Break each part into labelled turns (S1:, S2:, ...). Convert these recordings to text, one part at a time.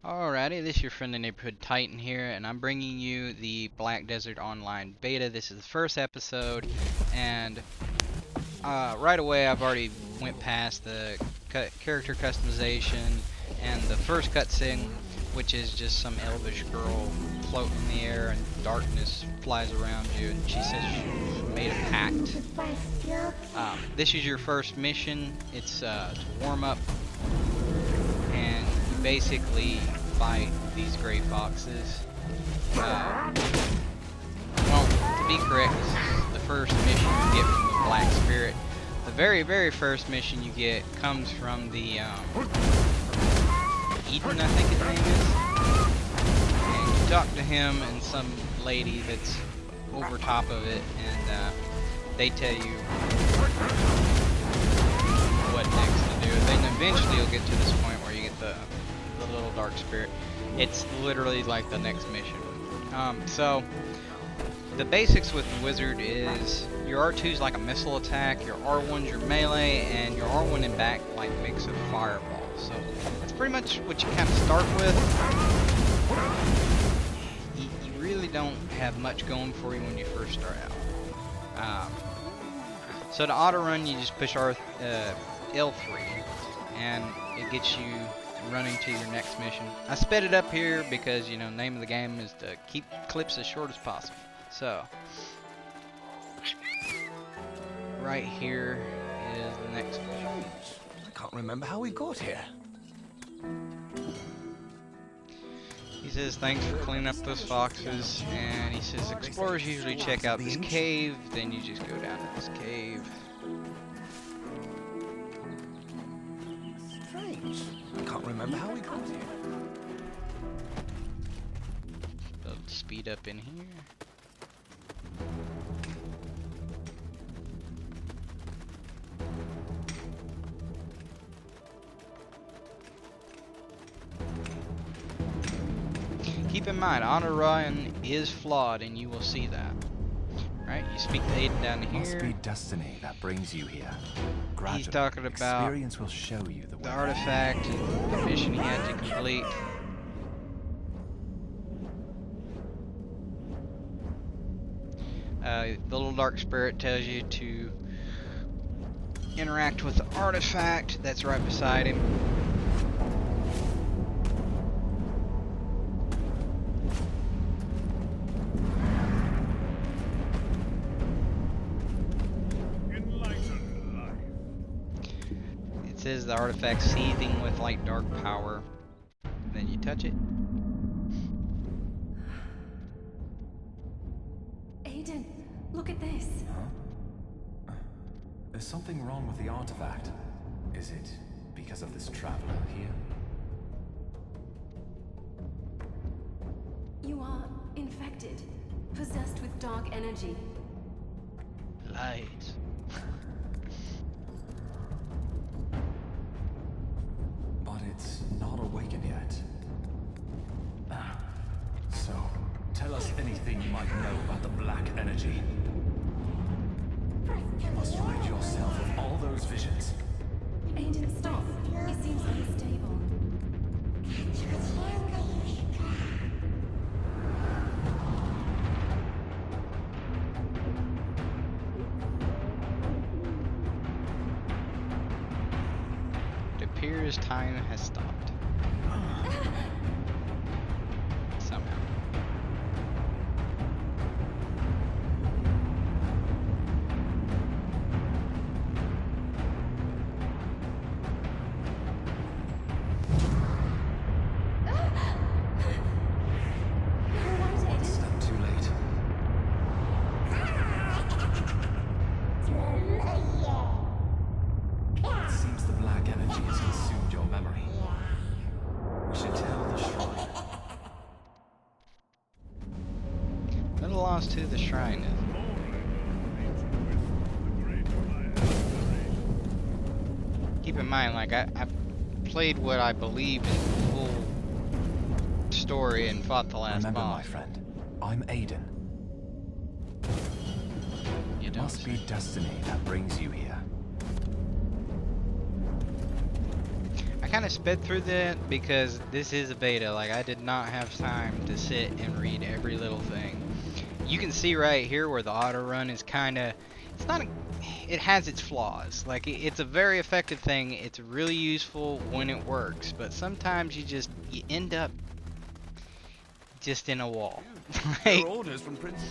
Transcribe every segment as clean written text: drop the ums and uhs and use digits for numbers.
S1: Alrighty, this is your friendly neighborhood Titan here, and I'm bringing you the Black Desert Online beta. This is the first episode, and right away I've already went past the character customization and the first cutscene, which is just some elvish girl floating in the air and darkness flies around you, and she says she made a pact. This is your first mission. It's to warm up, and you basically fight these gray foxes. Well, to be correct, this is the first mission you get from the Black Spirit. The very first mission you get comes from the Eden, I think his name is. And you talk to him and some lady that's over top of it, and they tell you what next to do. Then eventually you'll get to this point where you get the little dark spirit. It's literally like the next mission. So the basics with the wizard is your R2 is like a missile attack, your R1's your melee, and your R1 and back like makes a fireball. So that's pretty much what you kind of start with. You really don't have much going for you when you first start out. So to auto run, you just push L3, and it gets you running to your next mission. I sped it up here because, you know, name of the game is to keep clips as short as possible. So right here is the next mission.
S2: I can't remember how we got here.
S1: He says thanks for cleaning up those foxes, and he says explorers usually check out this cave, then you just go down to this cave.
S2: Strange. I can't remember how we got here.
S1: Let's speed up in here. Keep in mind, auto run is flawed, and you will see that. Right? You speak to Aiden down here.
S2: Must be destiny that brings you here. Gradually,
S1: He's talking about
S2: experience will show you the way.
S1: the artifact, the mission he had to complete. The little dark spirit tells you to interact with the artifact that's right beside him. It says the artifact's seething with like dark power. Then you touch it.
S3: Aiden, look at this.
S2: Huh? There's something wrong with the artifact. Is it because of this traveler here?
S3: You are infected, possessed with dark energy.
S1: Light.
S2: But it's not awakened yet. So, tell us anything you might know about the black energy. You must rid yourself of all those visions.
S3: Aiden, stop. It seems unstable.
S1: It appears time has stopped. Somehow.
S2: One step too late. It seems the black energy has consumed your memory. We should tell the shrine.
S1: Little lost to the shrine is. Keep in mind, like I played what I believe is the full story and fought the last
S2: Remember, my
S1: boss.
S2: friend, I'm Aiden.
S1: You don't
S2: Must be
S1: say.
S2: destiny that brings you here.
S1: I kind of sped through that because this is a beta. Like, I did not have time to sit and read every little thing. You can see right here where the auto run is kind of, it's not, it has its flaws. Like, it's a very effective thing. It's really useful when it works, but sometimes you end up just in a wall. Like,
S4: orders from Prince.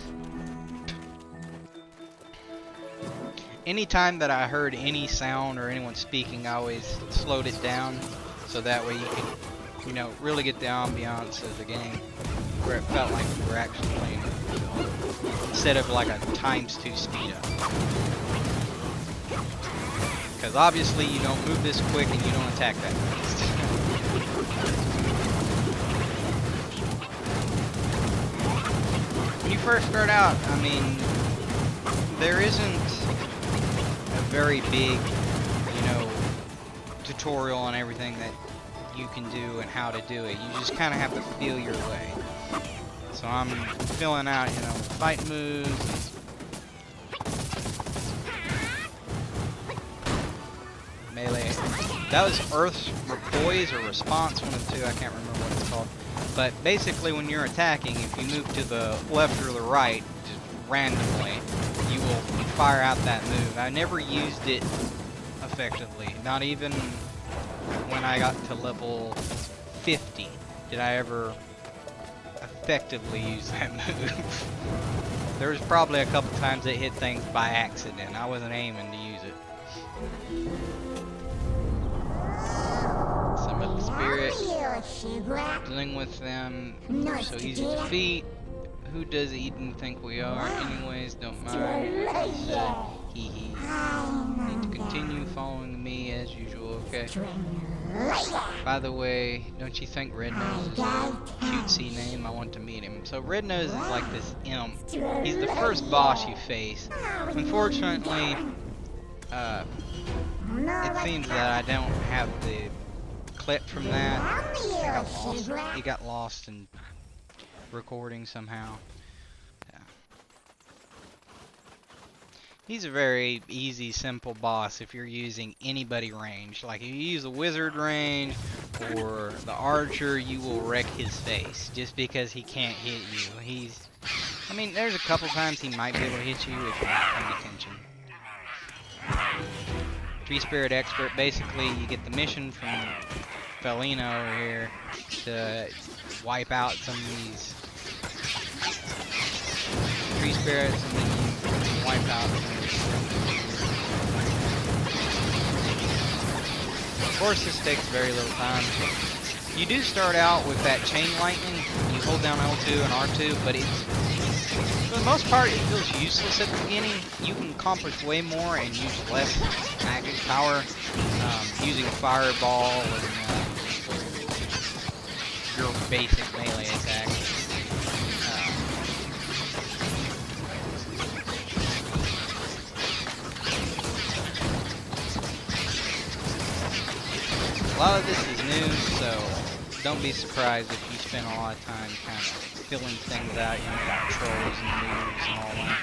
S1: anytime that I heard any sound or anyone speaking, I always slowed it down so that way you could, you know, really get the ambiance of the game where it felt like you were actually playing it instead of like a ×2 speed up. Because obviously you don't move this quick and you don't attack that fast. When you first start out, I mean, there isn't a very big, you know, tutorial on everything that you can do and how to do it. You just kind of have to feel your way. So I'm filling out, you know, fight moves, melee. That was Earth's poise or response, one of the two. I can't remember what it's called. But basically, when you're attacking, if you move to the left or the right, just randomly, you will fire out that move. I never used it effectively. Not even when I got to level 50 did I ever effectively use that move. There was probably a couple times it hit things by accident. I wasn't aiming to use it. Some of the spirit. Dealing with them are so easy to defeat. Who does Eden think we are? Anyways, don't mind. He said, hee hee. Need to continue following me as usual, okay? By the way, don't you think Red Nose is a cutesy name? I want to meet him. So Red Nose is like this imp. He's the first boss you face. Unfortunately, it seems that I don't have the clip from that. He got lost in recording somehow. Yeah. He's a very easy, simple boss if you're using anybody range. Like if you use a wizard range or the archer, you will wreck his face just because he can't hit you. I mean, there's a couple times he might be able to hit you if you're not paying attention. Tree Spirit Expert, basically you get the mission from Felina over here to wipe out some of these tree spirits, and then you wipe out some of these. Of course, this takes very little time. You do start out with that chain lightning. You hold down L2 and R2, but for the most part, it feels useless at the beginning. You can accomplish way more and use less magic power using Fireball and your basic melee attack. A lot of this is new, so don't be surprised if you spend a lot of time kind of filling things out, you know, controls and moves and all that.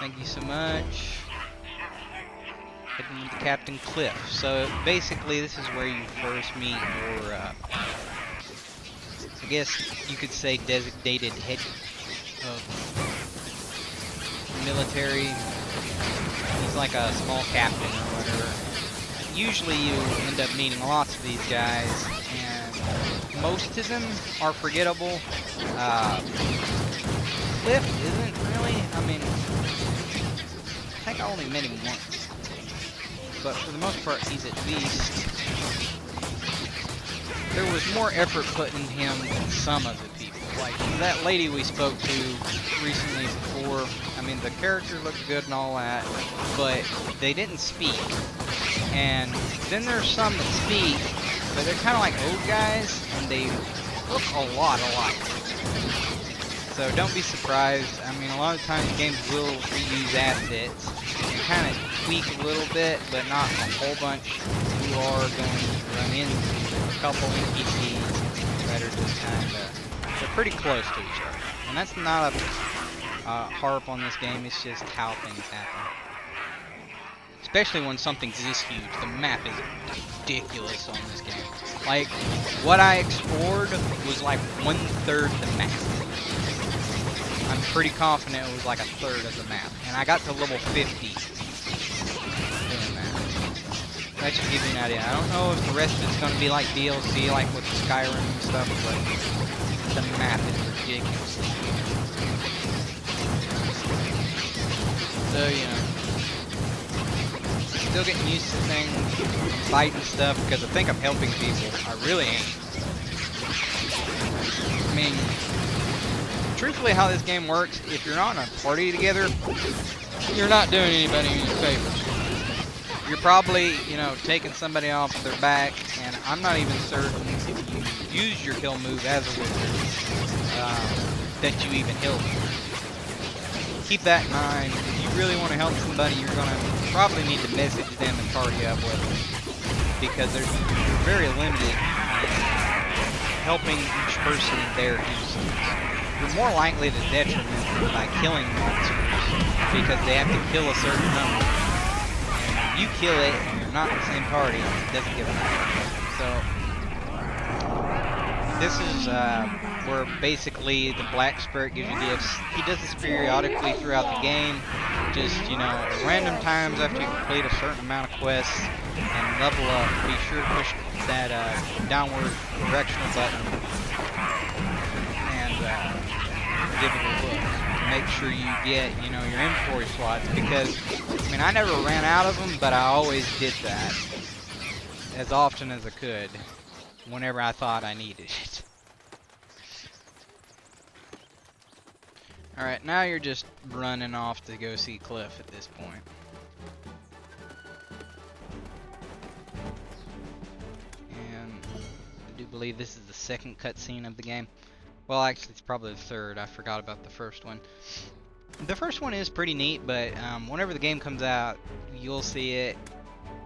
S1: Thank you so much. Heading to Captain Cliff. So basically this is where you first meet your, I guess you could say designated head of military. He's like a small captain or whatever. Usually you end up meeting lots of these guys, and most of them are forgettable. Cliff isn't really, I mean, I think I only met him once. But for the most part, he's at least, there was more effort put in him than some of the people. Like that lady we spoke to recently before, I mean, the character looked good and all that, but they didn't speak. And then there's some that speak, but they're kind of like old guys, and they look a lot alike. So don't be surprised. I mean, a lot of times games will reuse assets and kind of tweak a little bit, but not a whole bunch. You are going to run into a couple NPCs that are just kind of, they're pretty close to each other. And that's not a harp on this game, it's just how things happen. It's especially when something's this huge. The map is ridiculous on this game. Like, what I explored was like 1/3 the map. I'm pretty confident it was like 1/3 of the map. And I got to level 50 doing that. That should give you an idea. I don't know if the rest of it's going to be like DLC, like with Skyrim and stuff, but the map is ridiculous. So, you know, still getting used to things, fighting stuff, because I think I'm helping people. I really am. I mean, truthfully, how this game works, if you're not in a party together, you're not doing anybody any favors. You're probably, you know, taking somebody off their back, and I'm not even certain if you use your heal move as a wizard, that you even heal them. Keep that in mind. If you really want to help somebody, you're going to probably need to message them and party up with them, because you're very limited in helping each person in their instance. You're more likely to detriment them by killing monsters, because they have to kill a certain number. And if you kill it and you're not in the same party, it doesn't give a number. So, this is where basically the Black Spirit gives you gifts. He does this periodically throughout the game, just, you know, at random times after you complete a certain amount of quests and level up. Be sure to push that downward directional button and give it a look to make sure you get, you know, your inventory slots, because, I mean, I never ran out of them, but I always did that as often as I could whenever I thought I needed it. Alright, now you're just running off to go see Cliff at this point. And I do believe this is the second cutscene of the game. Well, actually, it's probably the third. I forgot about the first one. The first one is pretty neat, but whenever the game comes out, you'll see it.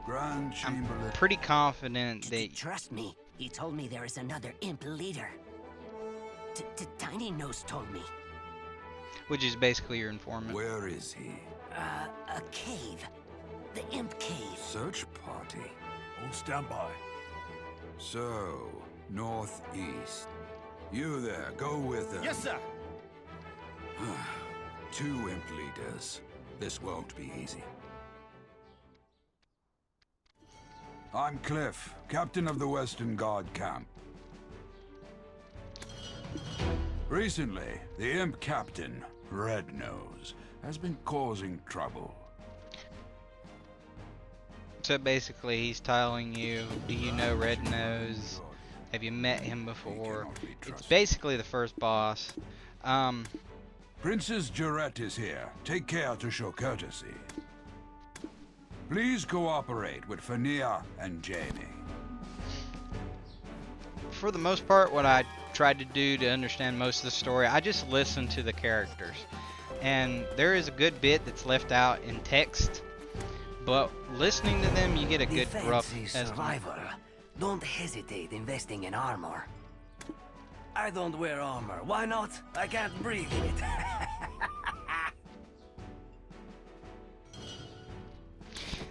S4: Grand Chamberlain.
S1: I'm pretty confident
S5: Did
S1: that...
S5: you trust me? He told me there is another imp leader. Tiny Nose told me.
S1: Which is basically your informant.
S4: Where is he?
S5: A cave. The imp cave.
S4: Search party.
S6: On standby.
S4: So, northeast. You there, go with them.
S6: Yes, sir.
S4: 2 imp leaders. This won't be easy. I'm Cliff, captain of the Western Guard camp. Recently, the imp captain, Red Nose, has been causing trouble.
S1: So basically, he's telling you, do you know Red Nose? Have you met him before? It's basically the first boss.
S4: Princess Jarette is here. Take care to show courtesy. Please cooperate with Fania and Jamie.
S1: For the most part, what I tried to do to understand most of the story, I just listened to the characters. And there is a good bit that's left out in text, but listening to them, you get a good rough estimate.
S5: Survivor. Don't hesitate investing in armor. I don't wear armor. Why not? I can't breathe in it.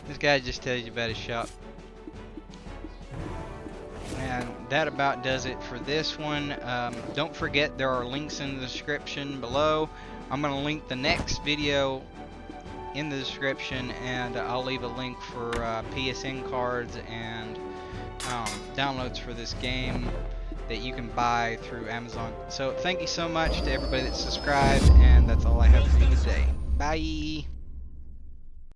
S1: This guy just tells you about his shop. And that about does it for this one. Don't forget, there are links in the description below. I'm going to link the next video in the description, and I'll leave a link for PSN cards and downloads for this game that you can buy through Amazon. So thank you so much to everybody that subscribed, and that's all I have for you today. Bye!